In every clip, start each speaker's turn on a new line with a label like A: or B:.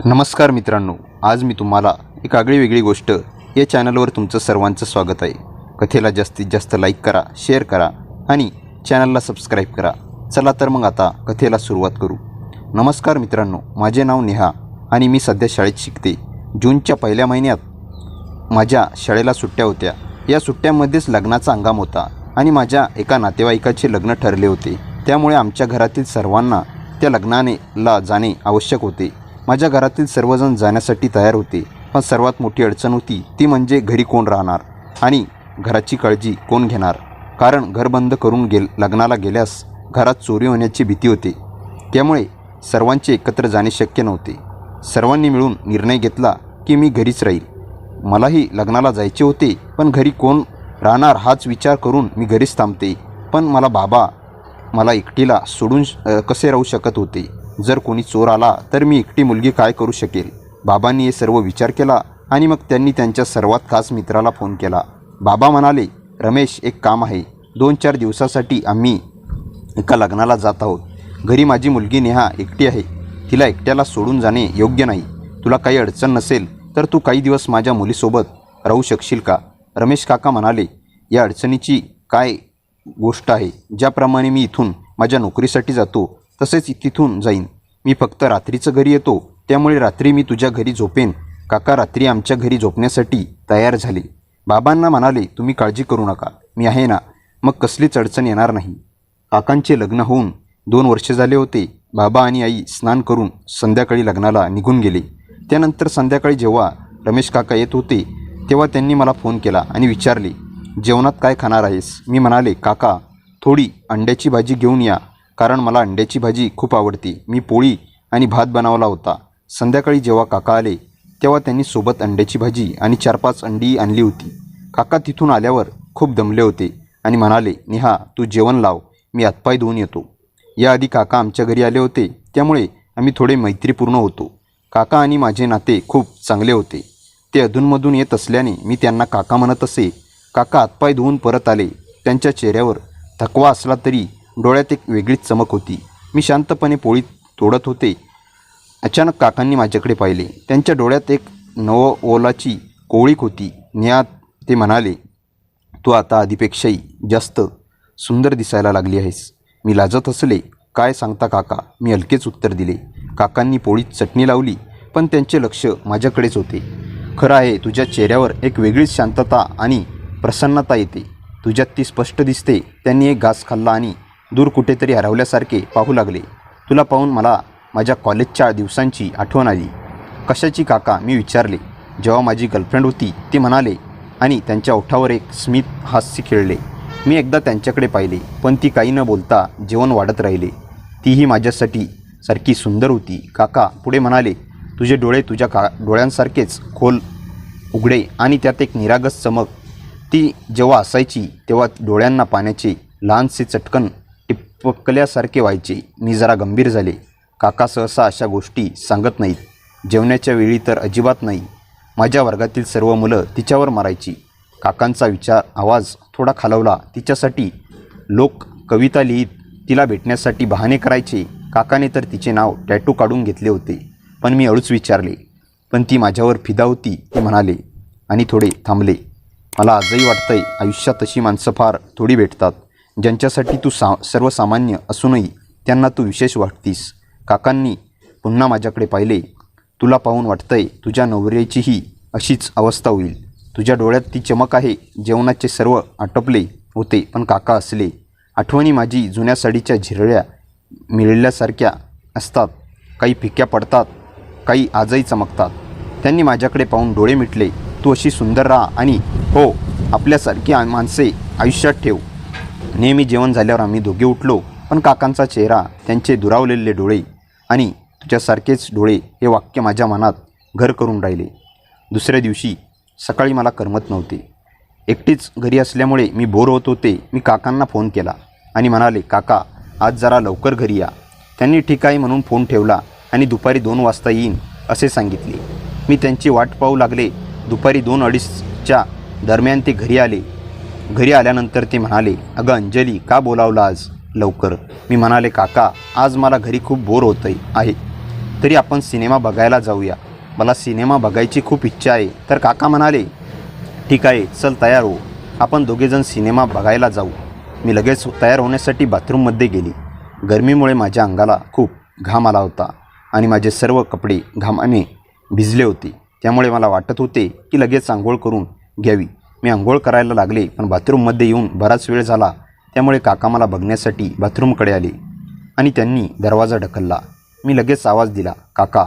A: नमस्कार मित्रांनो, आज मी तुम्हाला एक आगळीवेगळी गोष्ट या चॅनलवर तुमचं सर्वांचं स्वागत आहे. कथेला जास्तीत जास्त लाईक करा, शेअर करा आणि चॅनलला सबस्क्राईब करा. चला तर मग आता कथेला सुरुवात करू. नमस्कार मित्रांनो, माझे नाव नेहा आणि मी सध्या शाळेत शिकते. जूनच्या पहिल्या महिन्यात माझ्या शाळेला सुट्ट्या होत्या. या सुट्ट्यांमध्येच लग्नाचा हंगाम होता आणि माझ्या एका नातेवाईकाचे लग्न ठरले होते. त्यामुळे आमच्या घरातील सर्वांना त्या लग्नाला जाणे आवश्यक होते. माझ्या घरातील सर्वजण जाण्यासाठी तयार होते, पण सर्वात मोठी अडचण होती ती म्हणजे घरी कोण राहणार आणि घराची काळजी कोण घेणार. कारण घर बंद करून लग्नाला गेल्यास घरात चोरी होण्याची भीती होती. त्यामुळे सर्वांचे एकत्र जाणे शक्य नव्हते. सर्वांनी मिळून निर्णय घेतला की मी घरीच राहील. मलाही लग्नाला जायचे होते, पण घरी कोण राहणार हाच विचार करून मी घरीच थांबते. पण बाबा मला एकटीला सोडून कसे राहू शकत होते. जर कोणी चोर आला तर मी एकटी मुलगी काय करू शकेल. बाबांनी हे सर्व विचार केला आणि मग त्यांनी त्यांच्या सर्वात खास मित्राला फोन केला. बाबा म्हणाले, रमेश, एक काम आहे. 2-4 दिवसासाठी आम्ही एका लग्नाला जात आहोत. घरी माझी मुलगी नेहा एकटी आहे. तिला एकट्याला सोडून जाणे योग्य नाही. तुला काही अडचण नसेल तर तू काही दिवस माझ्या मुलीसोबत राहू शकशील का. रमेश काका म्हणाले, या अडचणीची काय गोष्ट आहे. ज्याप्रमाणे मी इथून माझ्या नोकरीसाठी जातो तसेच तिथून जाईन. मी फक्त रात्रीचं घरी येतो, त्यामुळे रात्री मी तुझ्या घरी झोपेन. काका रात्री आमच्या घरी झोपण्यासाठी तयार झाले. बाबांना म्हणाले, तुम्ही काळजी करू नका, मी आहे ना, मग कसलीच अडचण येणार नाही. काकांचे लग्न होऊन 2 वर्षे झाले होते. बाबा आणि आई स्नान करून संध्याकाळी लग्नाला निघून गेले. त्यानंतर संध्याकाळी जेव्हा रमेश काका येत होते तेव्हा त्यांनी मला फोन केला आणि विचारले, जेवणात काय खाणार आहेस. मी म्हणाले, काका थोडी अंड्याची भाजी घेऊन या, कारण मला अंड्याची भाजी खूप आवडते. मी पोळी आणि भात बनवला होता. संध्याकाळी जेव्हा काका आले तेव्हा त्यांनी सोबत अंड्याची भाजी आणि 4-5 अंडी आणली होती. काका तिथून आल्यावर खूप दमले होते आणि म्हणाले, नेहा तू जेवण लाव, मी हातपाय धुवून येतो. याआधी काका आमच्या घरी आले होते, त्यामुळे आम्ही थोडे मैत्रीपूर्ण होतो. काका आणि माझे नाते खूप चांगले होते. ते अधूनमधून येत असल्याने मी त्यांना काका म्हणत असे. काका हातपाय धुवून परत आले. त्यांच्या चेहऱ्यावर थकवा असला तरी डोळ्यात एक वेगळीच चमक होती. मी शांतपणे पोळी तोडत होते. अचानक काकांनी माझ्याकडे पाहिले. त्यांच्या डोळ्यात एक नवओलाची कोवळीक होती. नेहा, ते म्हणाले, तू आता आधीपेक्षाही जास्त सुंदर दिसायला लागली आहेस. मी लाजत असले. काय सांगता काका, मी हलकेच उत्तर दिले. काकांनी पोळीत चटणी लावली, पण त्यांचे लक्ष माझ्याकडेच होते. खरं आहे, तुझ्या चेहऱ्यावर एक वेगळीच शांतता आणि प्रसन्नता येते. तुझ्यात ती स्पष्ट दिसते. त्यांनी एक घास खाल्ला आणि दूर कुठेतरी हरवल्यासारखे पाहू लागले. तुला पाहून मला माझ्या कॉलेजच्या दिवसांची आठवण आली. कशाची काका, मी विचारले. जेव्हा माझी गर्लफ्रेंड होती, ते म्हणाले आणि त्यांच्या ओठावर एक स्मित हास्य खेळले. मी एकदा त्यांच्याकडे पाहिले, पण ती काही न बोलता जेवण वाढत राहिले. तीही माझ्यासाठी सारखी सुंदर होती. काका पुढे म्हणाले, तुझे डोळे तुझ्या डोळ्यांसारखेच खोल, उघडे आणि त्यात एक निरागस चमक. ती जेव्हा असायची तेव्हा डोळ्यांना पाण्याचे लहानसे चटकन टिपकल्यासारखे व्हायचे. मी जरा गंभीर झाले. काका सहसा अशा गोष्टी सांगत नाहीत. जेवणाच्या वेळी तर अजिबात नाही. माझ्या वर्गातील सर्व मुलं तिच्यावर मारायची. काकांचा आवाज थोडा खालवला. तिच्यासाठी लोक कविता लिहित तिला भेटण्यासाठी बहाणे करायचे. काकाने तर तिचे नाव टॅटू काढून घेतले होते. पण मी हळूच विचारले, पण ती माझ्यावर फिदा होती, ते म्हणाले आणि थोडे थांबले. मला आजही वाटतंय, आयुष्यात अशी माणसं फार थोडी भेटतात, ज्यांच्यासाठी तू सर्वसामान्य असूनही त्यांना तू विशेष वाटतीस. काकांनी पुन्हा माझ्याकडे पाहिले. तुला पाहून वाटतंय तुझ्या नवऱ्याचीही अशीच अवस्था होईल. तुझ्या डोळ्यात ती चमक आहे. जेवणाचे सर्व आटोपले होते, पण काका असले. आठवणी माझी जुन्या साडीच्या झिरळ्या मिळल्यासारख्या असतात. काही फिक्या पडतात, काही आजही चमकतात. त्यांनी माझ्याकडे पाहून डोळे मिटले. तू अशी सुंदर राहा आणि हो, आपल्यासारखी माणसे आयुष्यात ठेव. नेहमी जेवण झाल्यावर आम्ही दोघे उठलो, पण काकांचा चेहरा, त्यांचे दुरावलेले डोळे आणि तुझ्यासारखेच डोळे हे वाक्य माझ्या मनात घर करून राहिले. दुसऱ्या दिवशी सकाळी मला करमत नव्हते. एकटीच घरी असल्यामुळे मी बोर होत होते. मी काकांना फोन केला आणि म्हणाले, काका आज जरा लवकर घरी या. त्यांनी ठीक आहे म्हणून फोन ठेवला आणि दुपारी 2 वाजता येईन असे सांगितले. मी त्यांची वाट पाहू लागले. दुपारी 2-2:30च्या दरम्यान ते घरी आले. घरी आल्यानंतर ते म्हणाले, अगं अंजली, का बोलावलं आज लवकर. मी म्हणाले, काका आज मला घरी खूप बोर होत आहे. तरी आपण सिनेमा बघायला जाऊया. मला सिनेमा बघायची खूप इच्छा आहे. तर काका म्हणाले, ठीक आहे, चल तयार हो, आपण दोघेजण सिनेमा बघायला जाऊ. मी लगेच तयार होण्यासाठी बाथरूममध्ये गेली. गरमीमुळे माझ्या अंगाला खूप घाम आला होता आणि माझे सर्व कपडे घामाने भिजले होते. त्यामुळे मला वाटत होते की लगेच आंघोळ करून घ्यावी. मी आंघोळ करायला लागले, पण बाथरूममध्ये येऊन बराच वेळ झाला. त्यामुळे काका मला बघण्यासाठी बाथरूमकडे आले आणि त्यांनी दरवाजा ढकलला. मी लगेच आवाज दिला, काका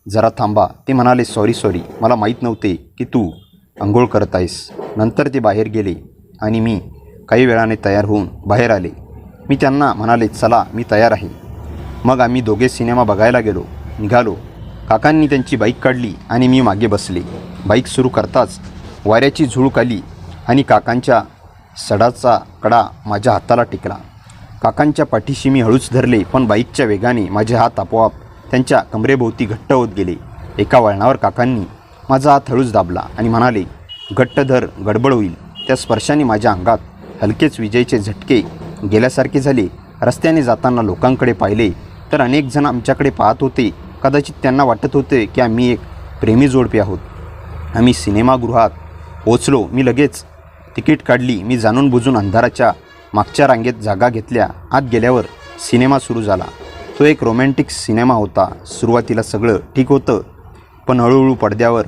A: जरा थांबा. ते म्हणाले, सॉरी, मला माहीत नव्हते की तू आंघोळ करत आहेस. नंतर ते बाहेर गेले आणि मी काही वेळाने तयार होऊन बाहेर आले. मी त्यांना म्हणाले, चला मी तयार आहे. मग आम्ही दोघे सिनेमा बघायला निघालो. काकांनी त्यांची बाईक काढली आणि मी मागे बसले. बाईक सुरू करताच वाऱ्याची झुळूक आली आणि काकांच्या सडाचा कडा माझ्या हाताला टेकला. काकांच्या पाठीशी मी हळूच धरले, पण बाईकच्या वेगाने माझे हात आपोआप त्यांच्या कमरेभोवती घट्ट होत गेले. एका वळणावर काकांनी माझा हात हळूच दाबला आणि म्हणाले, घट्ट धर, गडबड होईल. त्या स्पर्शाने माझ्या अंगात हलकेच विजेचे झटके गेल्यासारखे झाले. रस्त्याने जाताना लोकांकडे पाहिले तर अनेक जण आमच्याकडे पाहत होते. कदाचित त्यांना वाटत होते की आम्ही एक प्रेमी जोडपे आहोत. आम्ही सिनेमागृहात पोचलो. मी लगेच तिकीट काढली. मी जाणून बुजून अंधाराच्या मागच्या रांगेत जागा घेतल्या. आत गेल्यावर सिनेमा सुरू झाला. तो एक रोमॅन्टिक सिनेमा होता. सुरुवातीला सगळं ठीक होतं, पण हळूहळू पडद्यावर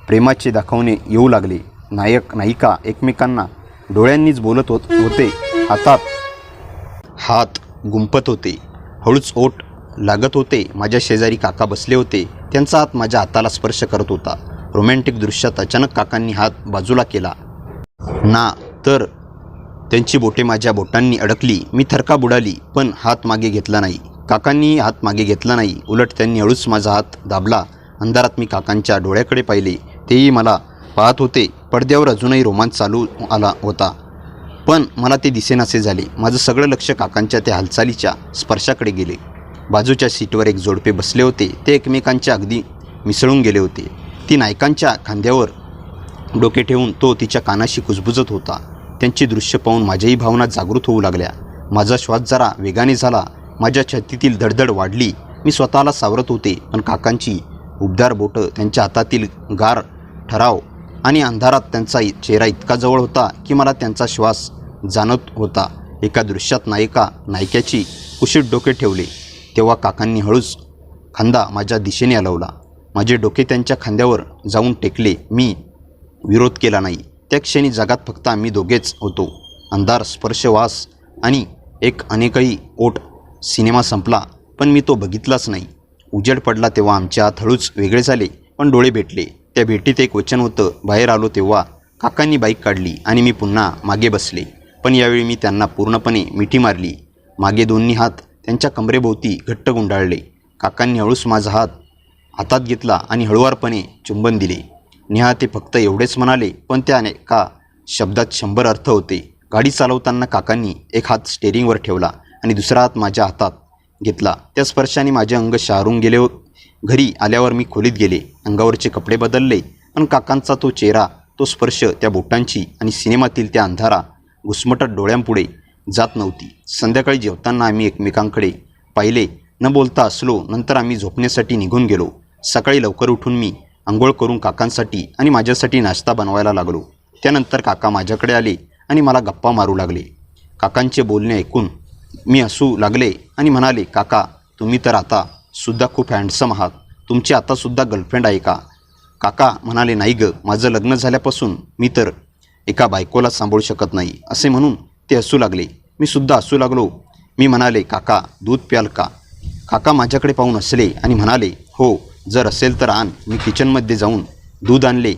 A: प्रेमाचे दाखवणे येऊ लागले. नायक नायिका एकमेकांना डोळ्यांनीच बोलत होते, हातात हात गुंफत होते, हळूच ओठ लागत होते. माझ्या शेजारी काका बसले होते. त्यांचा हात माझ्या हाताला स्पर्श करत होता. रोमॅन्टिक दृश्यात अचानक काकांनी हात बाजूला केला ना, तर त्यांची बोटे माझ्या बोटांनी अडकली. मी थरका बुडाली, पण हात मागे घेतला नाही. काकांनी हात मागे घेतला नाही. उलट त्यांनी हळूच माझा हात दाबला. अंधारात मी काकांच्या डोळ्याकडे पाहिले. तेही मला पाहत होते. पडद्यावर अजूनही रोमांच चालू आला होता, पण मला ते दिसेनासे झाले. माझं सगळं लक्ष काकांच्या त्या हालचालीच्या स्पर्शाकडे गेले. बाजूच्या सीटवर एक जोडपे बसले होते. ते एकमेकांच्या अगदी मिसळून गेले होते. ती नायकांच्या खांद्यावर डोके ठेवून तो तिच्या कानाशी कुजबुजत होता. त्यांची दृश्य पाहून माझ्याही भावना जागृत होऊ लागल्या. माझा श्वास जरा वेगाने झाला. माझ्या छातीतील धडधड वाढली. मी स्वतःला सावरत होते, पण काकांची उबदार बोटं, त्यांच्या हातातील गार ठराव आणि अंधारात त्यांचा चेहरा इतका जवळ होता की मला त्यांचा श्वास जाणवत होता. एका दृश्यात नायिकाची कुशीत डोके ठेवले तेव्हा काकांनी हळूच खांदा माझ्या दिशेने हलवला. माझे डोके त्यांच्या खांद्यावर जाऊन टेकले. मी विरोध केला नाही. त्या क्षणी जगात फक्त आम्ही दोघेच होतो. अंधार, स्पर्श, वास आणि अनेकही ओठ. सिनेमा संपला, पण मी तो बघितलाच नाही. उजेड पडला तेव्हा आमचे हात हळूच वेगळे झाले, पण डोळे भेटले. त्या भेटीत एक वचन होतं. बाहेर आलो तेव्हा काकांनी बाईक काढली आणि मी पुन्हा मागे बसले, पण यावेळी मी त्यांना पूर्णपणे मिठी मारली. मागे दोन्ही हात त्यांच्या कमरेभोवती घट्ट गुंडाळले. काकांनी हळूच माझा हात हातात घेतला आणि हळुवारपणे चुंबन दिले. नेहा, ते फक्त एवढेच म्हणाले, पण त्या एका शब्दात 100 अर्थ होते. गाडी चालवताना काकांनी एक हात स्टेअरिंगवर ठेवला आणि दुसरा हात माझ्या हातात घेतला. त्या स्पर्शाने माझे अंग शहारून गेले. घरी आल्यावर मी खोलीत गेले. अंगावरचे कपडे बदलले, पण काकांचा तो चेहरा, तो स्पर्श, त्या बोटांची आणि सिनेमातील त्या अंधारा घुसमटत डोळ्यांपुढे जात नव्हती. संध्याकाळी जेवताना आम्ही एकमेकांकडे पाहिले, न बोलता असलो. नंतर आम्ही झोपण्यासाठी निघून गेलो. सकाळी लवकर उठून मी आंघोळ करून काकांसाठी आणि माझ्यासाठी नाश्ता बनवायला लागलो. त्यानंतर काका माझ्याकडे आले आणि मला गप्पा मारू लागले. काकांचे बोलणे ऐकून मी हसू लागले आणि म्हणाले, काका तुम्ही तर आता सुद्धा खूप हँडसम आहात. तुमची आतासुद्धा गर्लफ्रेंड आहे का? काका म्हणाले, नाही ग, माझं लग्न झाल्यापासून मी तर एका बायकोला सांभाळू शकत नाही. असे म्हणून ते हसू लागले. मी सुद्धा हसू लागलो. मी म्हणाले, काका दूध प्याल का? काका माझ्याकडे पाहून हसले आणि म्हणाले, हो, जर असेल तर आण. मी किचनमध्ये जाऊन दूध आणले.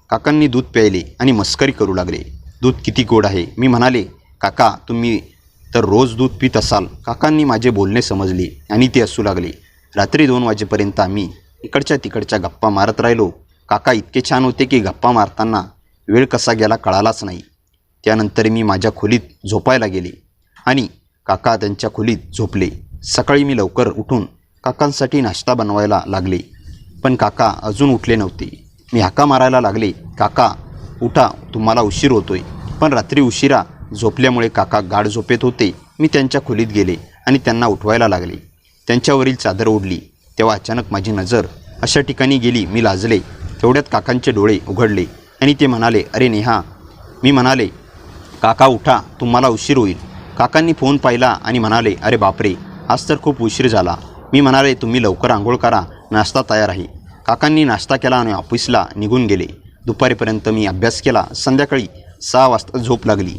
A: काकांनी दूध प्यायले आणि मस्करी करू लागले. दूध किती गोड आहे. मी म्हणाले, काका तुम्ही तर रोज दूध पित असाल. काकांनी माझे बोलणे समजले आणि ते हसू लागले. रात्री 2 वाजेपर्यंत आम्ही इकडच्या तिकडच्या गप्पा मारत राहिलो. काका इतके छान होते की गप्पा मारताना वेळ कसा गेला कळालाच नाही. त्यानंतर मी माझ्या खोलीत झोपायला गेले आणि काका त्यांच्या खोलीत झोपले. सकाळी मी लवकर उठून काकांसाठी नाश्ता बनवायला लागले, पण काका अजून उठले नव्हते. मी हाका मारायला लागले, काका उठा, तुम्हाला उशीर होतोय. पण रात्री उशिरा झोपल्यामुळे काका गाढ झोपेत होते. मी त्यांच्या खोलीत गेले आणि त्यांना उठवायला लागले. त्यांच्यावरील चादर ओढली. तेव्हा अचानक माझी नजर अशा ठिकाणी गेली. मी लाजले. तेवढ्यात काकांचे डोळे उघडले आणि ते म्हणाले, अरे नेहा. मी म्हणाले, काका उठा, तुम्हाला उशीर होईल. काकांनी फोन पाहिला आणि म्हणाले, अरे बापरे, आज तर खूप उशीर झाला. मी म्हणाले, तुम्ही लवकर आंघोळ करा, नाश्ता तयार आहे. काकांनी नाश्ता केला आणि ऑफिसला निघून गेले. दुपारीपर्यंत मी अभ्यास केला. संध्याकाळी 6 वाजता झोप लागली.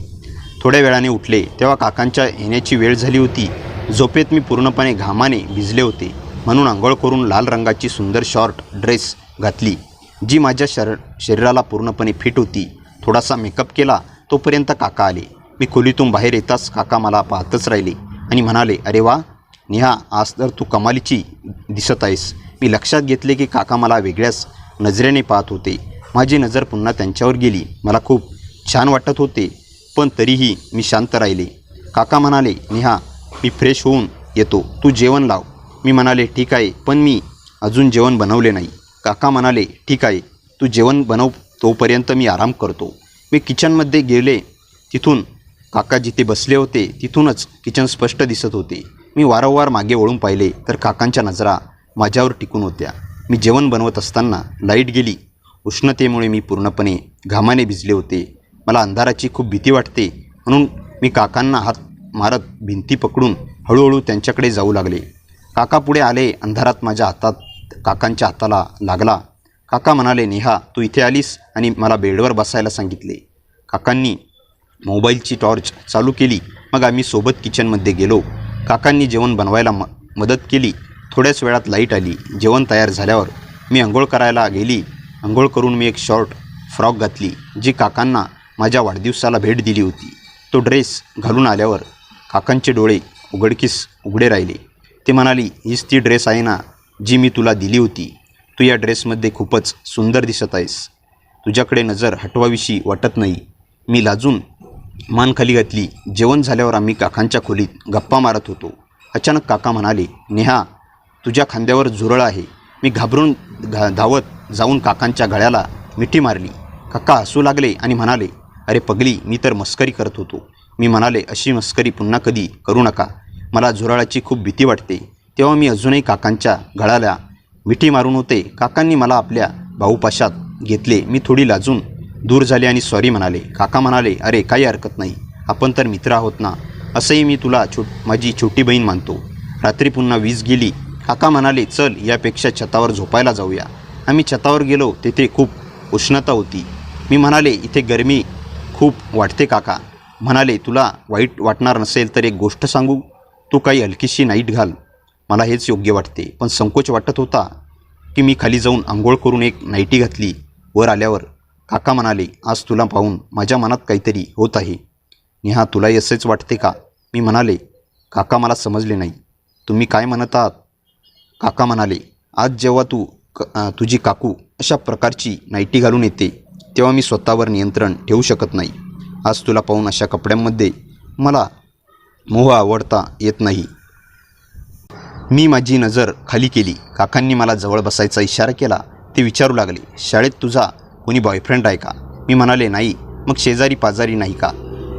A: थोड्या वेळाने उठले तेव्हा काकांच्या येण्याची वेळ झाली होती. झोपेत मी पूर्णपणे घामाने भिजले होते, म्हणून आंघोळ करून लाल रंगाची सुंदर शॉर्ट ड्रेस घातली, जी माझ्या शरीराला पूर्णपणे फिट होती. थोडासा मेकअप केला तोपर्यंत काका आले. मी खोलीतून बाहेर येताच काका मला पाहतच राहिले आणि म्हणाले, अरे वा नेहा, आज तर तू कमालीची दिसत आहेस. मी लक्षात घेतले की काका मला वेगळ्याच नजरेने पाहत होते. माझी नजर पुन्हा त्यांच्यावर गेली. मला खूप छान वाटत होते, पण तरीही मी शांत राहिले. काका म्हणाले, नेहा, मी फ्रेश होऊन येतो, तू जेवण लाव. मी म्हणाले, ठीक आहे, पण मी अजून जेवण बनवले नाही. काका म्हणाले, ठीक आहे, तू जेवण बनव, तोपर्यंत मी आराम करतो. मी किचनमध्ये गेले. तिथून काका जिथे बसले होते तिथूनच किचन स्पष्ट दिसत होते. मी वारंवार मागे वळून पाहिले तर काकांच्या नजरा माझ्यावर टिकून होत्या. मी जेवण बनवत असताना लाईट गेली. उष्णतेमुळे मी पूर्णपणे घामाने भिजले होते. मला अंधाराची खूप भीती वाटते, म्हणून मी काकांना हात मारत भिंती पकडून हळूहळू त्यांच्याकडे जाऊ लागले. काका पुढे आले. अंधारात माझ्या काकांच्या हाताला लागला. काका म्हणाले, नेहा, तू इथे आलीस आणि मला बेडवर बसायला सांगितले. काकांनी मोबाईलची टॉर्च चालू केली. मग आम्ही सोबत किचनमध्ये गेलो. काकांनी जेवण बनवायला मदत केली. थोड्याच वेळात लाईट आली. जेवण तयार झाल्यावर मी अंघोळ करायला गेली. अंघोळ करून मी एक शॉर्ट फ्रॉक घातली, जी काकांना माझ्या वाढदिवसाला भेट दिली होती. तो ड्रेस घालून आल्यावर काकांचे डोळे उघडे राहिले. ते म्हणाली, हीच ती ड्रेस आहे ना जी मी तुला दिली होती. तू या ड्रेसमध्ये खूपच सुंदर दिसत आहेस. तुझ्याकडे नजर हटवावीशी वाटत नाही. मी लाजून मान खाली घातली. जेवण झाल्यावर आम्ही काकांच्या खोलीत गप्पा मारत होतो. अचानक काका म्हणाले, नेहा, तुझ्या खांद्यावर झुरळ आहे. मी घाबरून धावत जाऊन काकांच्या गळ्याला मिठी मारली. काका हसू लागले आणि म्हणाले, अरे पगली, मी तर मस्करी करत होतो. मी म्हणाले, अशी मस्करी पुन्हा कधी करू नका. मला झुरळाची खूप भीती वाटते. तेव्हा मी अजूनही काकांच्या गळ्याला मिठी मारून होते. काकांनी मला आपल्या भाऊपाशात घेतले. मी थोडी लाजून दूर झाले आणि सॉरी म्हणाले. काका म्हणाले, अरे काही हरकत नाही, आपण तर मित्र आहोत ना. असंही मी तुला माझी छोटी बहीण मानतो. रात्री पुन्हा वीज गेली. काका म्हणाले, चल यापेक्षा छतावर झोपायला जाऊया. आम्ही छतावर गेलो. तेथे खूप उष्णता होती. मी म्हणाले, इथे गरमी खूप वाटते. काका म्हणाले, तुला वाईट वाटणार नसेल तर एक गोष्ट सांगू. तू काही हलकीशी नाईट घाल. मला हेच योग्य वाटते. पण संकोच वाटत होता की मी खाली जाऊन आंघोळ करून एक नाईटी घातली. वर आल्यावर काका म्हणाले, आज तुला पाहून माझ्या मनात काहीतरी होत आहे. नेहा, तुलाही असेच वाटते का? मी म्हणाले, काका मला समजले नाही. तुम्ही काय म्हणत आहात? काका म्हणाले, आज जेव्हा तुझी काकू अशा प्रकारची नाईटी घालून येते तेव्हा मी स्वतःवर नियंत्रण ठेवू शकत नाही. आज तुला पाहून अशा कपड्यांमध्ये मला मोह आवडता येत नाही. मी माझी नजर खाली केली. काकांनी मला जवळ बसायचा इशारा केला. ते विचारू लागले, शाळेत तुझा कोणी बॉयफ्रेंड आहे का? मी म्हणाले, नाही. मग शेजारी पाजारी नाही का?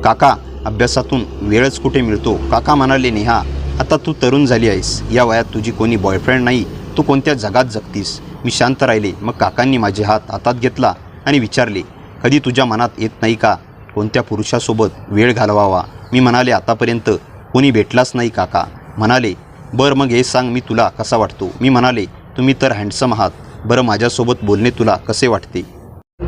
A: काका, अभ्यासातून वेळच कुठे मिळतो. काका म्हणाले, नेहा, आता तू तरुण झाली आहेस. या वयात तुझी कोणी बॉयफ्रेंड नाही. तू कोणत्या जगात जगतीस? मी शांत राहिले. मग काकांनी माझे हात हातात घेतला आणि विचारले, कधी तुझ्या मनात येत नाही का कोणत्या पुरुषासोबत वेळ घालवावा? मी म्हणाले, आतापर्यंत कोणी भेटलाच नाही. काका म्हणाले, बरं मग हे सांग, मी तुला कसा वाटतो? मी म्हणाले, तुम्ही तर हँडसम आहात. बरं माझ्यासोबत बोलणे तुला कसे वाटते?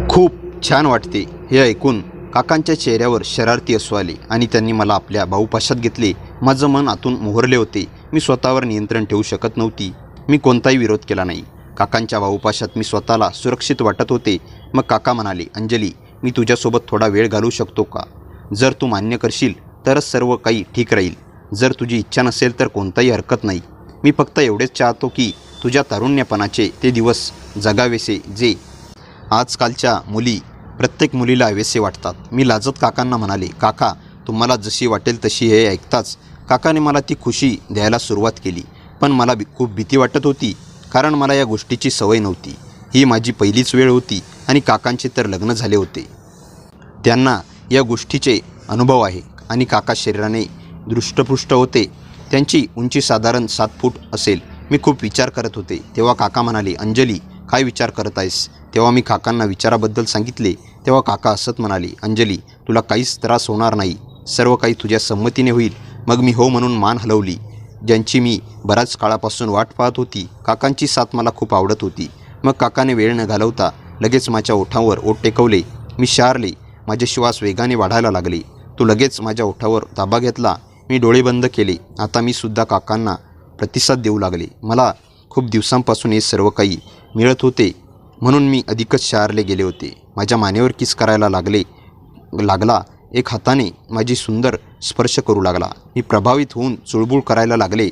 A: खूप छान वाटते. हे ऐकून काकांच्या चेहऱ्यावर शरारती हसू आले आणि त्यांनी मला आपल्या भाऊपाशात घेतले. माझं मन आतून मोहरले होते. मी स्वतःवर नियंत्रण ठेवू शकत नव्हती. मी कोणताही विरोध केला नाही. काकांच्या भाऊपाशात मी स्वतःला सुरक्षित वाटत होते. मग काका म्हणाले, अंजली, मी तुझ्यासोबत थोडा वेळ घालवू शकतो का? जर तू मान्य करशील तरच सर्व काही ठीक राहील. जर तुझी इच्छा नसेल तर कोणताही हरकत नाही. मी फक्त एवढेच चाहतो की तुझ्या तारुण्यापणाचे ते दिवस जगावेसे जे आजकालच्या प्रत्येक मुलीला हवेसे वाटतात. मी लाजत काकांना म्हणाले, काका, तुम्हाला जशी वाटेल तशी. हे ऐकताच काकाने मला ती खुशी द्यायला सुरुवात केली. पण मला खूप भीती वाटत होती, कारण मला या गोष्टीची सवय नव्हती. ही माझी पहिलीच वेळ होती आणि काकांचे तर लग्न झाले होते. त्यांना या गोष्टीचे अनुभव आहे. आणि काका शरीराने दृष्टपुष्ट होते. त्यांची उंची साधारण 7 फूट असेल. मी खूप विचार करत होते. तेव्हा काका म्हणाले, अंजली काय विचार करत आहेस? तेव्हा मी काकांना विचाराबद्दल सांगितले. तेव्हा काका हसत म्हणाले, अंजली तुला काहीच त्रास होणार नाही, सर्व काही तुझ्या संमतीने होईल. मग मी हो म्हणून मान हलवली. ज्यांची मी बऱ्याच काळापासून वाट पाहत होती. काकांची साथ मला खूप आवडत होती. मग काकाने वेळ न घालवता लगेच माझ्या ओठांवर ओठ टेकवले. मी शारले. माझे श्वास वेगाने वाढायला लागले. तो लगेच माझ्या ओठावर ताबा घेतला. मी डोळे बंद केले. आता मी सुद्धा काकांना प्रतिसाद देऊ लागले. मला खूप दिवसांपासून हे सर्व काही मिळत होते म्हणून मी अधिकच शारले गेले होते. माझ्या मानेवर किस करायला लागला. एक हाताने माझी सुंदर स्पर्श करू लागला. मी प्रभावित होऊन चुळबुळ करायला लागले.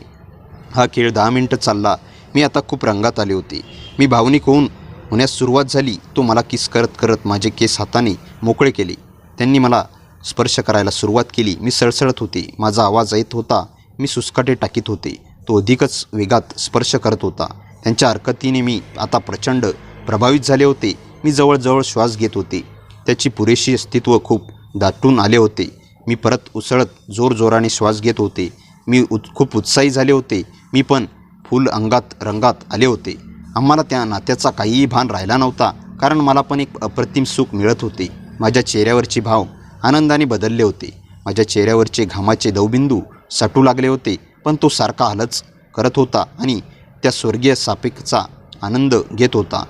A: हा खेळ 10 मिनिटं चालला. मी आता खूप रंगात आले होते. मी भावनिक होण्यास सुरुवात झाली. तो मला किस करत करत माझे केस हाताने मोकळे केले. त्यांनी मला स्पर्श करायला सुरुवात केली. मी सळसळत होते. माझा आवाज येत होता. मी सुस्काटे टाकीत होते. तो अधिकच वेगात स्पर्श करत होता. त्यांच्या हरकतीने मी आता प्रचंड प्रभावित झाले होते. मी जवळजवळ श्वास घेत होते. त्याची पुरेशी अस्तित्व खूप दाटून आले होते. मी परत उसळत जोरजोराने श्वास घेत होते. मी खूप उत्साही झाले होते. मी पण फुल रंगात आले होते. आम्हाला त्या नात्याचा काहीही भान राहिला नव्हता, कारण मला पण एक अप्रतिम सुख मिळत होते. माझ्या चेहऱ्यावरचे भाव आनंदाने बदलले होते. माझ्या चेहऱ्यावरचे घामाचे दवबिंदू साठू लागले होते, पण तो सारखा हालच करत होता आणि त्या स्वर्गीय सापेक्षाचा आनंद घेत होता.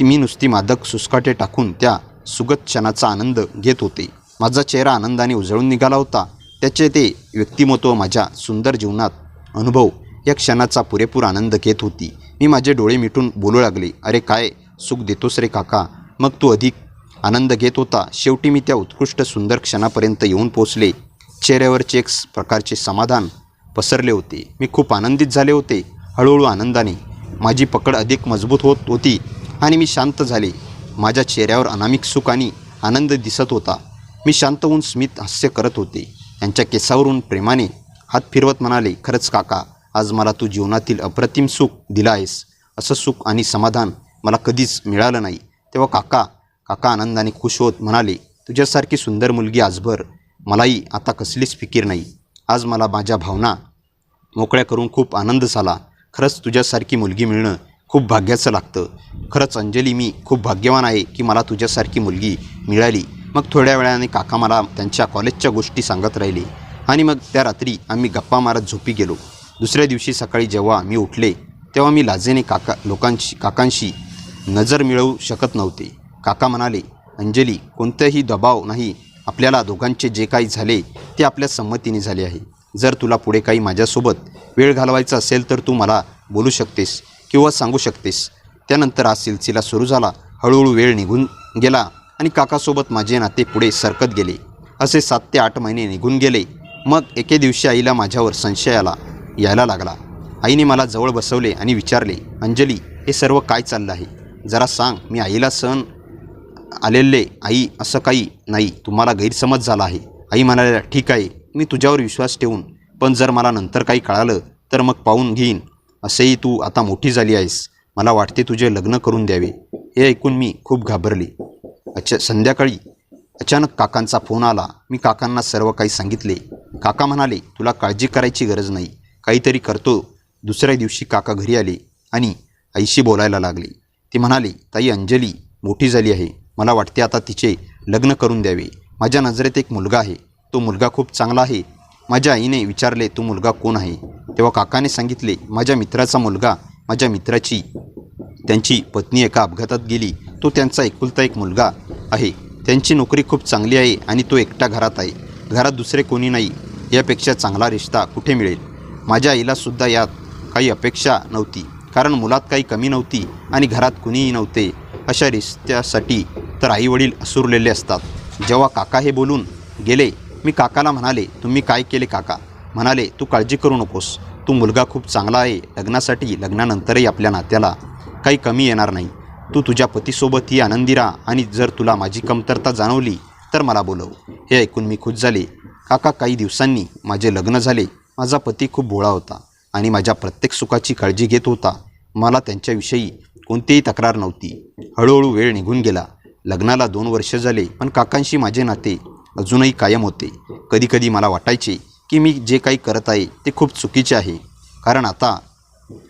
A: मी नुसती मादक सुस्काटे टाकून त्या सुगत क्षणाचा आनंद घेत होते. माझा चेहरा आनंदाने उजळून निघाला होता. त्याचे ते व्यक्तिमत्व माझ्या सुंदर जीवनात अनुभव या क्षणाचा पुरेपूर आनंद घेत होती. मी माझे डोळे मिटून बोलू लागले, अरे काय सुख देतोस रे काका. मग तो अधिक आनंद घेत होता. शेवटी मी त्या उत्कृष्ट सुंदर क्षणापर्यंत येऊन पोचले. चेहऱ्यावरचे एक प्रकारचे समाधान पसरले होते. मी खूप आनंदित झाले होते. हळूहळू आनंदाने माझी पकड अधिक मजबूत होत होती आणि मी शांत झाले. माझ्या चेहऱ्यावर अनामिक सुख आणि आनंद दिसत होता. मी शांत होऊन स्मित हास्य करत होते. त्यांच्या केसावरून प्रेमाने हात फिरवत म्हणाले, खरंच काका, आज मला तू जीवनातील अप्रतिम सुख दिला आहेस. असं सुख आणि समाधान मला कधीच मिळालं नाही. तेव्हा काका आनंदाने खुश होत म्हणाले, तुझ्यासारखी सुंदर मुलगी आजभर मलाही आता कसलीच फिकीर नाही. आज मला माझ्या भावना मोकळ्या करून खूप आनंद झाला. खरंच तुझ्यासारखी मुलगी मिळणं खूप भाग्याचं लागतं. खरंच अंजली, मी खूप भाग्यवान आहे की मला तुझ्यासारखी मुलगी मिळाली. मग थोड्या वेळाने काका मला त्यांच्या कॉलेजच्या गोष्टी सांगत राहिले आणि मग त्या रात्री आम्ही गप्पा मारत झोपी गेलो. दुसऱ्या दिवशी सकाळी जेव्हा मी उठले तेव्हा मी लाजेने काकांशी नजर मिळवू शकत नव्हते. काका म्हणाले, अंजली, कोणताही दबाव नाही. आपल्याला दोघांचे जे काही झाले ते आपल्या संमतीने झाले आहे. जर तुला पुढे काही माझ्यासोबत वेळ घालवायचा असेल तर तू मला बोलू शकतेस किंवा सांगू शकतेस. त्यानंतर हा सिलसिला सुरू झाला. हळूहळू वेळ निघून गेला आणि काकासोबत माझे नाते पुढे सरकत गेले. असे 7 ते 8 महिने निघून गेले. मग एके दिवशी आईला माझ्यावर संशय यायला लागला. आईने मला जवळ बसवले आणि विचारले, अंजली, हे सर्व काय चाललं आहे? जरा सांग. मी आईला सहन आलेले, आई असं काही नाही, तुम्हाला गैरसमज झाला आहे. आई म्हणाल्या, ठीक आहे, मी तुझ्यावर विश्वास ठेवून, पण जर मला नंतर काही कळालं तर मग पाहून घेईन. असेही तू आता मोठी झाली आहेस. मला वाटते तुझे लग्न करून द्यावे. हे ऐकून मी खूप घाबरले. संध्याकाळी अचानक काकांचा फोन आला. मी काकांना सर्व काही सांगितले. काका म्हणाले, तुला काळजी करायची गरज नाही, काहीतरी करतो. दुसऱ्या दिवशी काका घरी आले आणि आईशी बोलायला लागले. ते म्हणाले, ताई, अंजली मोठी झाली आहे. मला वाटते आता तिचे लग्न करून द्यावे. माझ्या नजरेत एक मुलगा आहे. तो मुलगा खूप चांगला आहे. माझ्या आईने विचारले, तो मुलगा कोण आहे? तेव्हा काकाने सांगितले, माझ्या मित्राचा मुलगा. माझ्या मित्राची त्यांची पत्नी एका अपघातात गेली. तो त्यांचा एकुलता एक मुलगा आहे. त्यांची नोकरी खूप चांगली आहे आणि तो एकटा घरात आहे. घरात दुसरे कोणी नाही. यापेक्षा चांगला रिश्ता कुठे मिळेल? माझ्या आईलासुद्धा यात काही अपेक्षा नव्हती, कारण मुलात काही कमी नव्हती आणि घरात कुणीही नव्हते. अशा रिश्त्यासाठी तर आईवडील असुरलेले असतात. जेव्हा काका हे बोलून गेले, मी काकाला म्हणाले, तुम्ही काय केले काका? म्हणाले, तू काळजी करू नकोस. तू मुलगा खूप चांगला आहे. लग्नानंतरही आपल्या नात्याला काही कमी येणार नाही. तू तुझ्या पतीसोबतही आनंदी राहा आणि जर तुला माझी कमतरता जाणवली तर मला बोलव. हे ऐकून मी खुश झाले. काका, काही दिवसांनी माझे लग्न झाले. माझा पती खूप भोळा होता आणि माझ्या प्रत्येक सुखाची काळजी घेत होता. मला त्यांच्याविषयी कोणतीही तक्रार नव्हती. हळूहळू वेळ निघून गेला. लग्नाला 2 वर्ष झाले, पण काकांशी माझे नाते अजूनही कायम होते. कधीकधी मला वाटायचे की मी जे काही करत आहे ते खूप चुकीचे आहे, कारण आता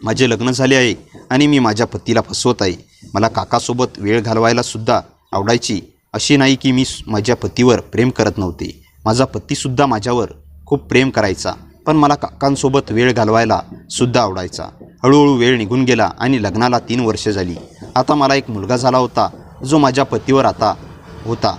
A: माझे लग्न झाले आहे आणि मी माझ्या पतीला फसवत आहे. मला काकासोबत वेळ घालवायला सुद्धा आवडायची. अशी नाही की मी माझ्या पतीवर प्रेम करत नव्हते. माझा पतीसुद्धा माझ्यावर खूप प्रेम करायचा, पण मला काकांसोबत वेळ घालवायला सुद्धा आवडायचा. हळूहळू वेळ निघून गेला आणि लग्नाला 3 वर्ष झाली. आता मला एक मुलगा झाला होता जो माझ्या पतीवर होता.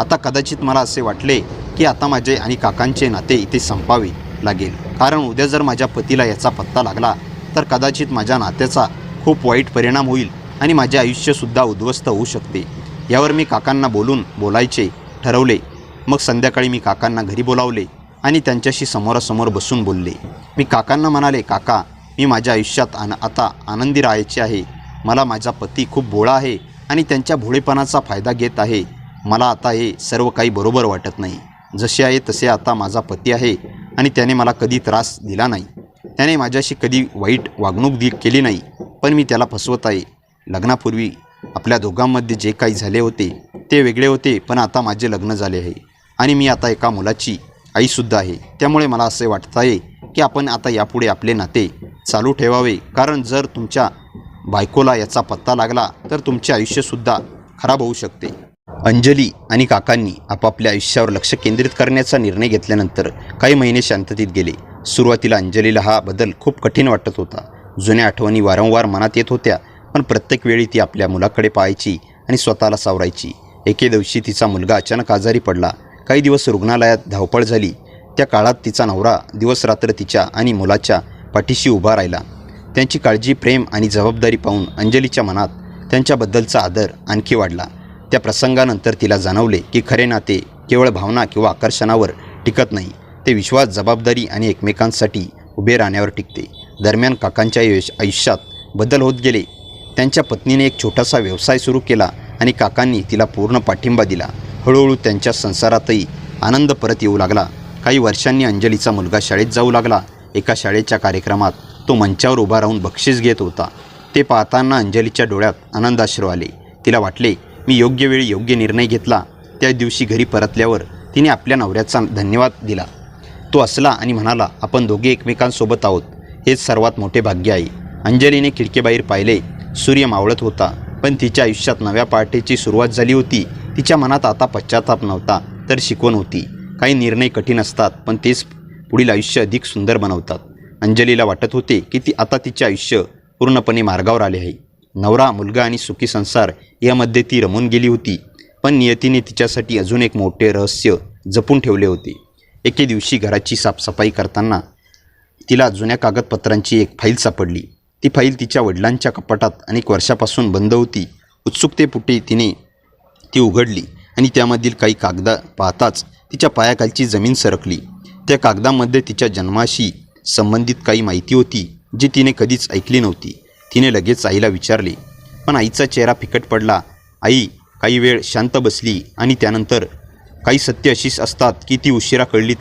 A: आता कदाचित मला असे वाटले की आता माझे आणि काकांचे नाते इथे संपावे लागेल, कारण उद्या जर माझ्या पतीला याचा पत्ता लागला तर कदाचित माझ्या नात्याचा खूप वाईट परिणाम होईल आणि माझे आयुष्यसुद्धा उद्ध्वस्त होऊ शकते. यावर मी काकांना बोलायचे ठरवले. मग संध्याकाळी मी काकांना घरी बोलावले आणि त्यांच्याशी समोरासमोर बसून बोलले. मी काकांना म्हणाले, काका, मी माझ्या आयुष्यात आता आनंदी राहायचे आहे. मला माझा पती खूप भोळा आहे आणि त्यांच्या भोळेपणाचा फायदा घेत आहे. मला आता हे सर्व काही बरोबर वाटत नाही. जसे आहे तसे आता माझा पती आहे आणि त्याने मला कधी त्रास दिला नाही. त्याने माझ्याशी कधी वाईट वागणूक केली नाही, पण मी त्याला फसवत आहे. लग्नापूर्वी आपल्या दोघांमध्ये जे काही झाले होते ते वेगळे होते, पण आता माझे लग्न झाले आहे आणि मी आता एका मुलाची आईसुद्धा आहे. त्यामुळे मला असे वाटत आहे की आपण आता यापुढे आपले नाते चालू ठेवावे, कारण जर तुमच्या बायकोला याचा पत्ता लागला तर तुमचे आयुष्यसुद्धा खराब होऊ शकते. अंजली आणि काकांनी आपापल्या आयुष्यावर लक्ष केंद्रित करण्याचा निर्णय घेतल्यानंतर काही महिने शांततेत गेले. सुरुवातीला अंजलीला हा बदल खूप कठीण वाटत होता. जुन्या आठवणी वारंवार मनात येत होत्या, पण प्रत्येक वेळी ती आपल्या मुलाकडे पाहायची आणि स्वतःला सावरायची. एके दिवशी तिचा मुलगा अचानक आजारी पडला. काही दिवस रुग्णालयात धावपळ झाली. त्या काळात तिचा नवरा दिवसरात्र तिच्या आणि मुलाच्या पाठीशी उभा राहिला. त्यांची काळजी, प्रेम आणि जबाबदारी पाहून अंजलीच्या मनात त्यांच्याबद्दलचा आदर आणखी वाढला. त्या प्रसंगानंतर तिला जाणवले की खरे नाते केवळ भावना किंवा आकर्षणावर टिकत नाही, ते विश्वास, जबाबदारी आणि एकमेकांसाठी उभे राहण्यावर टिकते. दरम्यान काकांच्या आयुष्यात बदल होत गेले. त्यांच्या पत्नीने एक छोटासा व्यवसाय सुरू केला आणि काकांनी तिला पूर्ण पाठिंबा दिला. हळूहळू त्यांच्या संसारातही आनंद परत येऊ लागला. काही वर्षांनी अंजलीचा मुलगा शाळेत जाऊ लागला. एका शाळेच्या कार्यक्रमात तो मंचावर उभा राहून बक्षीस घेत होता. ते पाहताना अंजलीच्या डोळ्यात आनंदाश्रू आले. तिला वाटले, मी योग्य वेळी योग्य निर्णय घेतला. त्या दिवशी घरी परतल्यावर तिने आपल्या नवऱ्याचा धन्यवाद दिला. तो हसला आणि म्हणाला, आपण दोघे एकमेकांसोबत आहोत, हेच सर्वात मोठे भाग्य आहे. अंजलीने खिडकीबाहेर पाहिले. सूर्य मावळत होता, पण तिच्या आयुष्यात नव्या पहाटेची सुरुवात झाली होती. तिच्या मनात आता पश्चाताप नव्हता, तर शिकवण होती. काही निर्णय कठीण असतात, पण तेच पुढील आयुष्य अधिक सुंदर बनवतात. अंजलीला वाटत होते की आता तिचे आयुष्य पूर्णपणे मार्गावर आले आहे. नवरा, मुलगा आणि सुखी संसार यामध्ये ती रमून गेली होती, पण नियतीने तिच्यासाठी अजून एक मोठे रहस्य जपून ठेवले होते. एके दिवशी घराची साफसफाई करताना तिला जुन्या कागदपत्रांची एक फाईल सापडली. ती फाईल तिच्या वडिलांच्या कपाटात अनेक वर्षापासून बंद होती. उत्सुकतेपोटी तिने ती उघडली आणि त्यामधील काही कागद पाहताच तिच्या पायाखालची जमीन सरकली. त्या कागदामध्ये तिच्या जन्माशी संबंधित काही माहिती होती जी तिने कधीच ऐकली नव्हती. तिने लगेच आईला विचारले, पण आईचा चेहरा फिकट पडला. आई काही वेळ शांत बसली आणि त्यानंतर, काही सत्य अशीच असतात की ती उशिरा कळली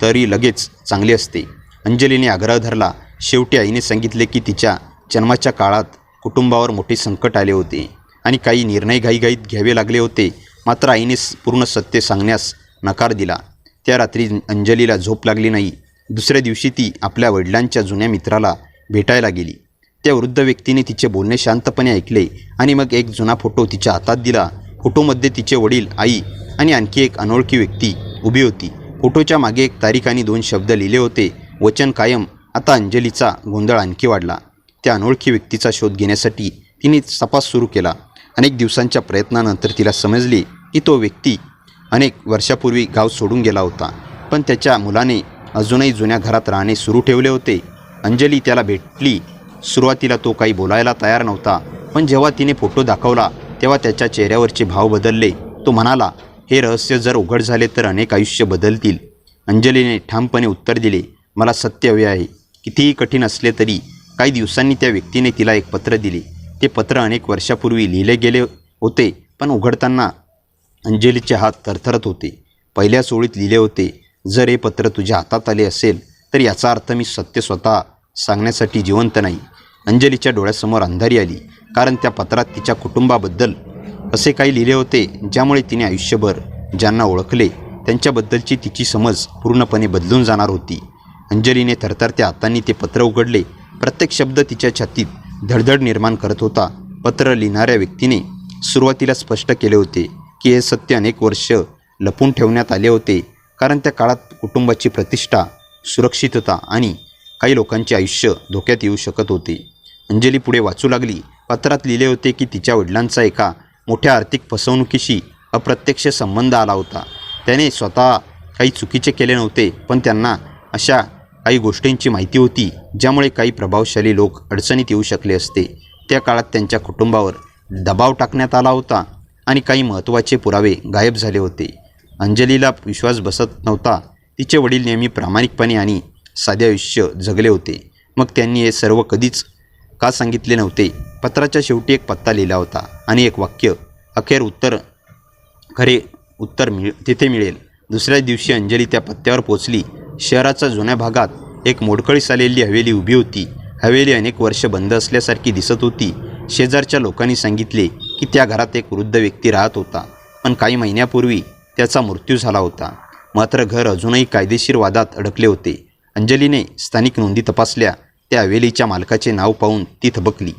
A: तरी लगेच चांगली असते. अंजलीने आग्रह धरला. शेवटी आईने सांगितले की तिच्या जन्माच्या काळात कुटुंबावर मोठे संकट आले होते आणि काही निर्णय घाईघाईत घ्यावे लागले होते. मात्र आईने पूर्ण सत्य सांगण्यास नकार दिला. त्या रात्री अंजलीला झोप लागली नाही. दुसऱ्या दिवशी ती आपल्या वडिलांच्या जुन्या मित्राला भेटायला गेली. त्या वृद्ध व्यक्तीने तिचे बोलणे शांतपणे ऐकले आणि मग एक जुना फोटो तिच्या हातात दिला. फोटोमध्ये तिचे वडील, आई आणि आणखी एक अनोळखी व्यक्ती उभी होती. फोटोच्या मागे एक तारीख आणि 2 शब्द लिहिले होते, वचन कायम. आता अंजलीचा गोंधळ आणखी वाढला. त्या अनोळखी व्यक्तीचा शोध घेण्यासाठी तिने तपास सुरू केला. अनेक दिवसांच्या प्रयत्नानंतर तिला समजले की तो व्यक्ती अनेक वर्षापूर्वी गाव सोडून गेला होता, पण त्याच्या मुलाने अजूनही जुन्या घरात राहणे सुरू ठेवले होते. अंजली त्याला भेटली. सुरुवातीला तो काही बोलायला तयार नव्हता, पण जेव्हा तिने फोटो दाखवला तेव्हा त्याच्या चेहऱ्यावरचे भाव बदलले. तो म्हणाला, हे रहस्य जर उघड झाले तर अनेक आयुष्य बदलतील. अंजलीने ठामपणे उत्तर दिले, मला सत्य हवे आहे, कितीही कठीण असले तरी. काही दिवसांनी त्या व्यक्तीने तिला एक पत्र दिले. ते पत्र अनेक वर्षापूर्वी लिहिले गेले होते, पण उघडताना अंजलीचे हात थरथरत होते. पहिल्या ओळीत लिहिले होते, जर हे पत्र तुझ्या हातात आले असेल तर याचा अर्थ मी सत्य स्वतः सांगण्यासाठी जिवंत नाही. अंजलीच्या डोळ्यासमोर अंधारी आली, कारण त्या पत्रात तिच्या कुटुंबाबद्दल असे काही लिहिले होते ज्यामुळे तिने आयुष्यभर ज्यांना ओळखले त्यांच्याबद्दलची तिची समज पूर्णपणे बदलून जाणार होती. अंजलीने थरथरत्या हातांनी ते पत्र उघडले. प्रत्येक शब्द तिच्या छातीत धडधड निर्माण करत होता. पत्र लिहिणाऱ्या व्यक्तीने सुरुवातीला स्पष्ट केले होते की हे सत्य अनेक वर्ष लपून ठेवण्यात आले होते, कारण त्या काळात कुटुंबाची प्रतिष्ठा, सुरक्षितता आणि काही लोकांचे आयुष्य धोक्यात येऊ शकत होते. अंजली पुढे वाचू लागली. पत्रात लिहिले होते की तिच्या वडिलांचा एका मोठ्या आर्थिक फसवणुकीशी अप्रत्यक्ष संबंध आला होता. त्याने स्वतः काही चुकीचे केले नव्हते, पण त्यांना अशा काही गोष्टींची माहिती होती ज्यामुळे काही प्रभावशाली लोक अडचणीत येऊ शकले असते. त्या काळात त्यांच्या कुटुंबावर दबाव टाकण्यात आला होता आणि काही महत्त्वाचे पुरावे गायब झाले होते. अंजलीला विश्वास बसत नव्हता. तिचे वडील नेहमी प्रामाणिकपणे आणि साधे आयुष्य जगले होते. मग त्यांनी हे सर्व कधीच का सांगितले नव्हते? पत्राच्या शेवटी एक पत्ता लिहिला होता आणि एक वाक्य, अखेर खरे उत्तर तिथे मिळेल. दुसऱ्या दिवशी अंजली त्या पत्त्यावर पोचली. शहराच्या जुन्या भागात एक मोडकळीस आलेली हवेली उभी होती. हवेली अनेक वर्ष बंद असल्यासारखी दिसत होती. शेजारच्या लोकांनी सांगितले की त्या घरात एक वृद्ध व्यक्ती राहत होता, पण काही महिन्यापूर्वी त्याचा मृत्यू झाला होता. मात्र घर अजूनही कायदेशीर वादात अडकले होते. अंजलीने स्थानिक नोंदी तपासल्या. त्या हवेलीच्या मालकाचे नाव पाहून ती थबकली.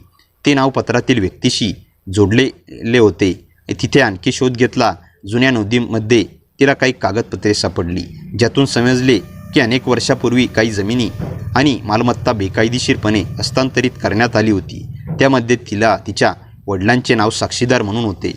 A: ते नाव पत्रातील व्यक्तीशी जोडलेले होते. तिथे आणखी शोध घेतला. जुन्या नोंदीमध्ये तिला काही कागदपत्रे सापडली, ज्यातून समजले की अनेक वर्षापूर्वी काही जमिनी आणि मालमत्ता बेकायदेशीरपणे हस्तांतरित करण्यात आली होती. त्यामध्ये तिच्या वडिलांचे नाव साक्षीदार म्हणून होते.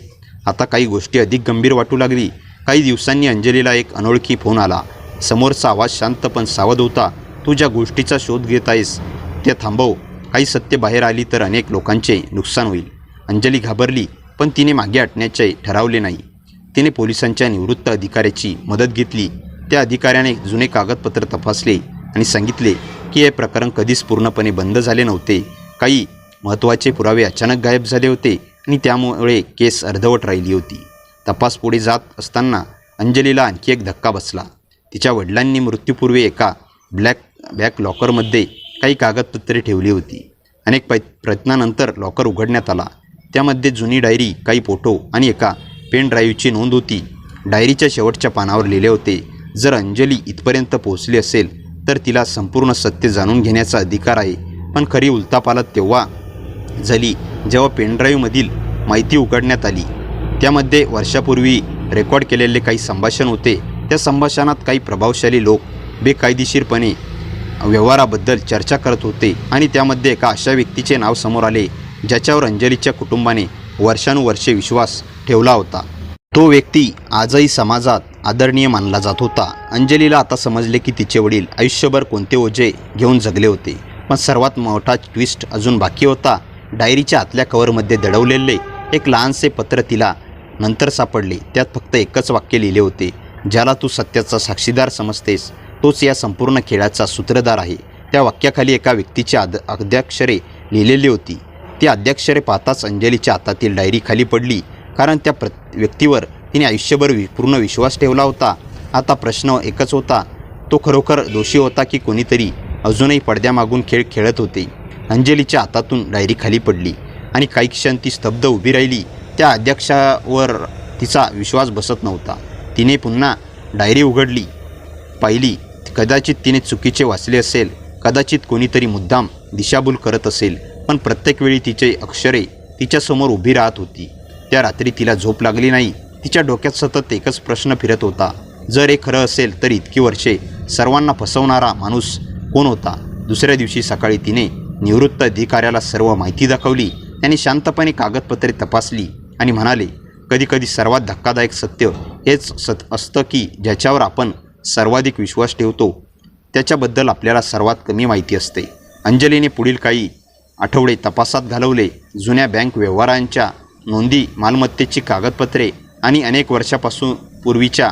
A: आता काही गोष्टी अधिक गंभीर वाटू लागली. काही दिवसांनी अंजलीला एक अनोळखी फोन आला. समोरचा आवाज शांत पण सावध होता. तू ज्या गोष्टीचा शोध घेत आहेस ते थांबव. काही सत्य बाहेर आली तर अनेक लोकांचे नुकसान होईल. अंजली घाबरली, पण तिने मागे हटण्याचे ठरवले नाही. तिने पोलिसांच्या निवृत्त अधिकाऱ्याची मदत घेतली. त्या अधिकाऱ्याने जुने कागदपत्र तपासले आणि सांगितले की हे प्रकरण कधीच पूर्णपणे बंद झाले नव्हते. काही महत्त्वाचे पुरावे अचानक गायब झाले होते आणि त्यामुळे केस अर्धवट राहिली होती. तपास पुढे जात असताना अंजलीला आणखी एक धक्का बसला. तिच्या वडिलांनी मृत्यूपूर्वी एका बॅक लॉकरमध्ये काही कागदपत्रे ठेवली होती. अनेक प्रयत्नानंतर लॉकर उघडण्यात आला. त्यामध्ये जुनी डायरी, काही फोटो आणि एका पेन ड्राईव्हची नोंद होती. डायरीच्या शेवटच्या पानावर लिहिले होते, जर अंजली इथपर्यंत पोहोचली असेल तर तिला संपूर्ण सत्य जाणून घेण्याचा अधिकार आहे. पण खरी उलथापालथ तेव्हा झाली जेव्हा पेनड्राईव्हमधील माहिती उघडण्यात आली. त्यामध्ये वर्षापूर्वी रेकॉर्ड केलेले काही संभाषण होते. त्या संभाषणात काही प्रभावशाली लोक बेकायदेशीरपणे व्यवहाराबद्दल चर्चा करत होते आणि त्यामध्ये एका अशा व्यक्तीचे नाव समोर आले ज्याच्यावर अंजलीच्या कुटुंबाने वर्षानुवर्षे विश्वास ठेवला होता. तो व्यक्ती आजही समाजात आदरणीय मानला जात होता. अंजलीला आता समजले की तिचे वडील आयुष्यभर कोणते ओझे घेऊन जगले होते. पण सर्वात मोठा ट्विस्ट अजून बाकी होता. डायरीच्या आतल्या कव्हरमध्ये दडवलेले एक लहानसे पत्र तिला नंतर सापडले. त्यात फक्त एकच वाक्य लिहिले होते, ज्याला तू सत्याचा साक्षीदार समजतेस तोच या संपूर्ण खेळाचा सूत्रधार आहे. त्या वाक्याखाली एका व्यक्तीची आद्याक्षरे लिहिलेली होती. ती आद्याक्षरे पाहताच अंजलीच्या हातातील डायरी खाली पडली, कारण त्या व्यक्तीवर तिने आयुष्यभर पूर्ण विश्वास ठेवला होता. आता प्रश्न एकच होता, तो खरोखर दोषी होता की कोणीतरी अजूनही पडद्यामागून खेळ खेळत होते. अंजलीच्या हातातून डायरी खाली पडली आणि काही क्षण ती स्तब्ध उभी राहिली. त्या अध्यक्षावर तिचा विश्वास बसत नव्हता. तिने पुन्हा डायरी उघडली, पाहिली. कदाचित तिने चुकीचे वाचले असेल, कदाचित कोणीतरी मुद्दाम दिशाभूल करत असेल, पण प्रत्येक वेळी तिचे अक्षरे तिच्यासमोर उभी राहत होती. त्या रात्री तिला झोप लागली नाही. तिच्या डोक्यात सतत एकच प्रश्न फिरत होता, जर हे खरं असेल तर इतकी वर्षे सर्वांना फसवणारा माणूस कोण होता? दुसऱ्या दिवशी सकाळी तिने निवृत्त अधिकाऱ्याला सर्व माहिती दाखवली. त्याने शांतपणे कागदपत्रे तपासली आणि म्हणाले, कधीकधी सर्वात धक्कादायक सत्य हेच असतं की ज्याच्यावर आपण सर्वाधिक विश्वास ठेवतो त्याच्याबद्दल आपल्याला सर्वात कमी माहिती असते. अंजलीने पुढील काही आठवडे तपासात घालवले. जुन्या बँक व्यवहारांच्या नोंदी, मालमत्तेची कागदपत्रे आणि अनेक वर्षापासून पूर्वीच्या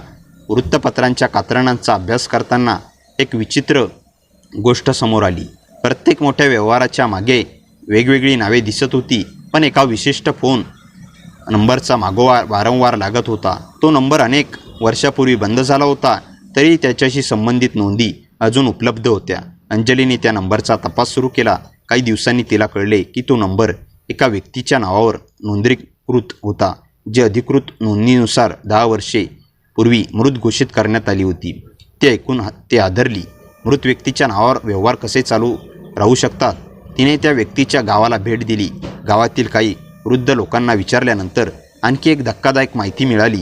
A: वृत्तपत्रांच्या कात्रणांचा अभ्यास करताना एक विचित्र गोष्ट समोर आली. प्रत्येक मोठ्या व्यवहाराच्या मागे वेगवेगळी नावे दिसत होती, पण एका विशिष्ट फोन नंबरचा मागोवा वारंवार लागत होता. तो नंबर अनेक वर्षापूर्वी बंद झाला होता, तरी त्याच्याशी संबंधित नोंदी अजून उपलब्ध होत्या. अंजलीने त्या नंबरचा तपास सुरू केला. काही दिवसांनी तिला कळले की तो नंबर एका व्यक्तीच्या नावावर नोंदणीकृत होता, जे अधिकृत नोंदणीनुसार 10 वर्षे पूर्वी मृत घोषित करण्यात आली होती. ते ऐकून ते आदरली. मृत व्यक्तीच्या नावावर व्यवहार कसे चालू राहू शकतात तिने त्या व्यक्तीच्या गावाला भेट दिली. गावातील काही वृद्ध लोकांना विचारल्यानंतर आणखी एक धक्कादायक माहिती मिळाली.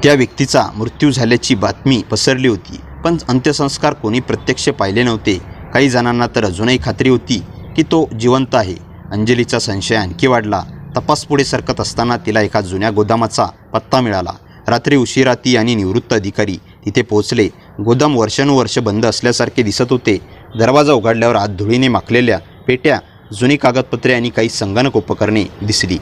A: त्या व्यक्तीचा मृत्यू झाल्याची बातमी पसरली होती, पण अंत्यसंस्कार कोणी प्रत्यक्ष पाहिले नव्हते. काही जणांना तर अजूनही खात्री होती की तो जिवंत आहे. अंजलीचा संशय आणखी वाढला. तपास पुढे सरकत असताना तिला एका जुन्या गोदामाचा पत्ता मिळाला. रात्री उशिरा ती आणि निवृत्त अधिकारी तिथे पोहोचले. गोदाम वर्षानुवर्ष बंद असल्यासारखे दिसत होते. दरवाजा उघडल्यावर आत धुळीने माखलेल्या पेट्या, जुनी कागदपत्रे आणि काही संगणक उपकरणे दिसली.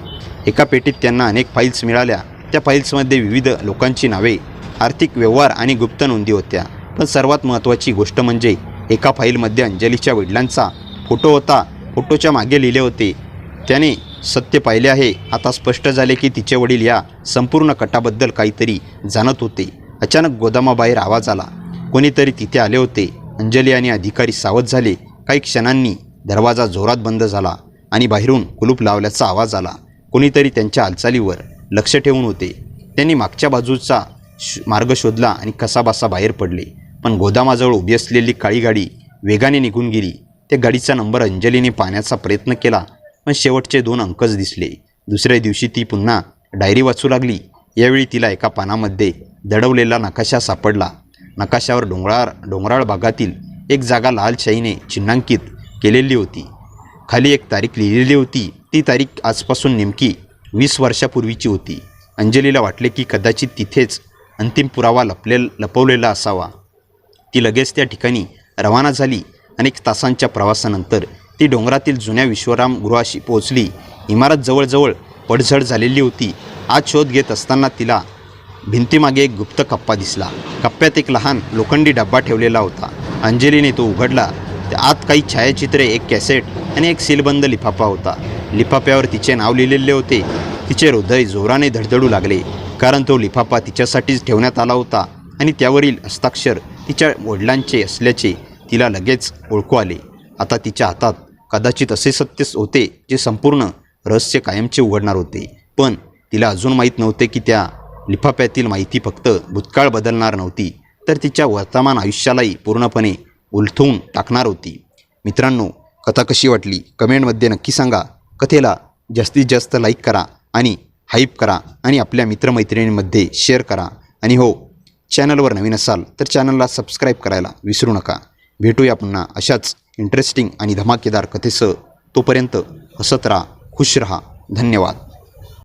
A: एका पेटीत त्यांना अनेक फाईल्स मिळाल्या. त्या फाईल्समध्ये विविध लोकांची नावे, आर्थिक व्यवहार आणि गुप्त नोंदी होत्या. पण सर्वात महत्त्वाची गोष्ट म्हणजे एका फाईलमध्ये अंजलीच्या वडिलांचा फोटो होता. फोटोच्या मागे लिहिले होते, त्याने सत्य पाहिले आहे. आता स्पष्ट झाले की तिचे वडील या संपूर्ण कटाबद्दल काहीतरी जाणत होते. अचानक गोदामाबाहेर आवाज आला. कोणीतरी तिथे आले होते. अंजली आणि अधिकारी सावध झाले. काही क्षणांनी दरवाजा जोरात बंद झाला आणि बाहेरून कुलूप लावल्याचा आवाज आला. कोणीतरी त्यांच्या हालचालीवर लक्ष ठेवून होते. त्यांनी मागच्या बाजूचा मार्ग शोधला आणि कसाबसा बाहेर पडले. पण गोदामाजवळ उभी असलेली काळी गाडी वेगाने निघून गेली. त्या गाडीचा नंबर अंजलीने पाहण्याचा प्रयत्न केला, पण शेवटचे 2 अंकच दिसले. दुसऱ्या दिवशी ती पुन्हा डायरी वाचू लागली. यावेळी तिला एका पानामध्ये दडवलेला नकाशा सापडला. नकाशावर डोंगराळ भागातील एक जागा लाल शाईने चिन्हांकित केलेली होती. खाली एक तारीख लिहिलेली होती. ती तारीख आजपासून नेमकी 20 वर्षापूर्वीची होती. अंजलीला वाटले की कदाचित तिथेच अंतिम पुरावा लपवलेला असावा. ती लगेच त्या ठिकाणी रवाना झाली. अनेक तासांच्या प्रवासानंतर ती डोंगरातील जुन्या विश्वराम गृहाशी पोहोचली. इमारत जवळजवळ पडझड झालेली होती. आत शोध घेत असताना तिला भिंतीमागे एक गुप्त कप्पा दिसला. कप्प्यात एक लहान लोखंडी डब्बा ठेवलेला होता. अंजलीने तो उघडला. त्या आत काही छायाचित्रे, एक कॅसेट आणि एक सीलबंद लिफाफा होता. लिफाफ्यावर तिचे नाव लिहिलेले होते. तिचे हृदय जोराने धडधडू लागले, कारण तो लिफाफा तिच्यासाठीच ठेवण्यात आला होता आणि त्यावरील हस्ताक्षर तिच्या वडिलांचे असल्याचे तिला लगेच ओळखू आले. आता तिच्या हातात कदाचित असे सत्य होते जे संपूर्ण रहस्य कायमचे उघडणार होते. पण तिला अजून माहीत नव्हते की त्या लिफाफ्यातील माहिती फक्त भूतकाळ बदलणार नव्हती, तर तिच्या वर्तमान आयुष्यालाही पूर्णपणे उलथवून टाकणार होती. मित्रांनो, कथा कशी वाटली कमेंटमध्ये नक्की सांगा. कथेला जास्तीत जास्त लाईक करा आणि हाईप करा आणि आपल्या मित्रमैत्रिणींमध्ये शेअर करा. आणि हो, चॅनलवर नवीन असाल तर चॅनलला सबस्क्राईब करायला विसरू नका. भेटूया पुन्हा अशाच इंटरेस्टिंग आणि धमाकेदार कथेसह. तोपर्यंत हसत राहा, खुश रहा. धन्यवाद.